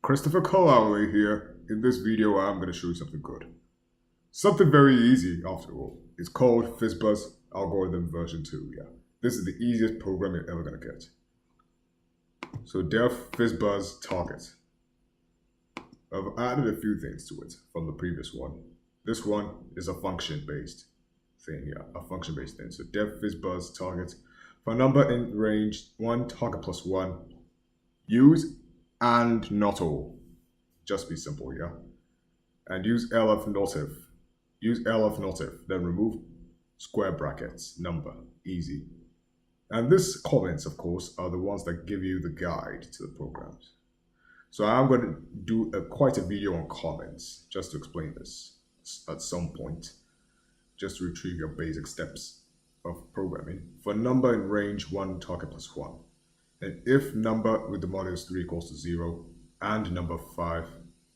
Christopher Cole here. In this video, I'm going to show you something good. Something very easy, after all. It's called FizzBuzz Algorithm version 2. Yeah, this is the easiest program you're ever going to get. So def FizzBuzz target. I've added a few things to it from the previous one. This one is a function-based thing, yeah, a function-based thing. So def FizzBuzz target. For a number in range 1, target plus 1, use and not all. Just be simple, yeah? And use elif notif. Use elif notif, then remove square brackets, number, easy. And these comments, of course, are the ones that give you the guide to the programs. So I'm going to do quite a video on comments, just to explain this at some point, just to retrieve your basic steps of programming. For number in range 1, target plus 1. And if number with the modulus 3 equals to 0 and number 5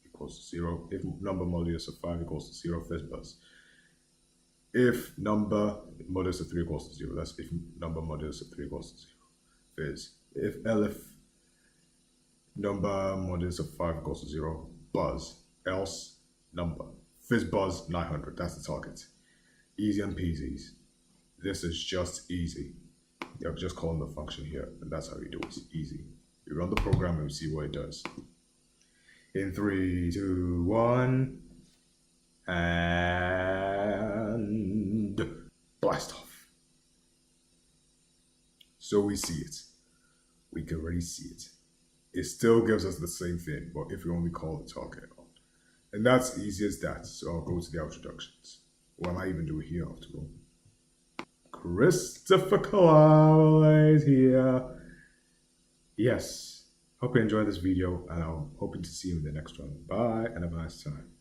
equals to 0, if number modulus of 5 equals to 0, FizzBuzz. If number modulus of 3 equals to 0, that's if number modulus of 3 equals to 0, fizz. If elif number modulus of 5 equals to 0, buzz, else number. FizzBuzz 900, that's the target. Easy and peasies. This is just easy. I've just called the function here, and that's how you do it. It's easy. You run the program and you see what it does. In 3, 2, 1, and blast off. So we see it. We can already see it. It still gives us the same thing, but if we only call the target on. And that's easy as that. So I'll go to the introductions. What am I even doing here after all? Christopher Cole here. Yes, hope you enjoyed this video, and I'm hoping to see you in the next one. Bye, and have a nice time.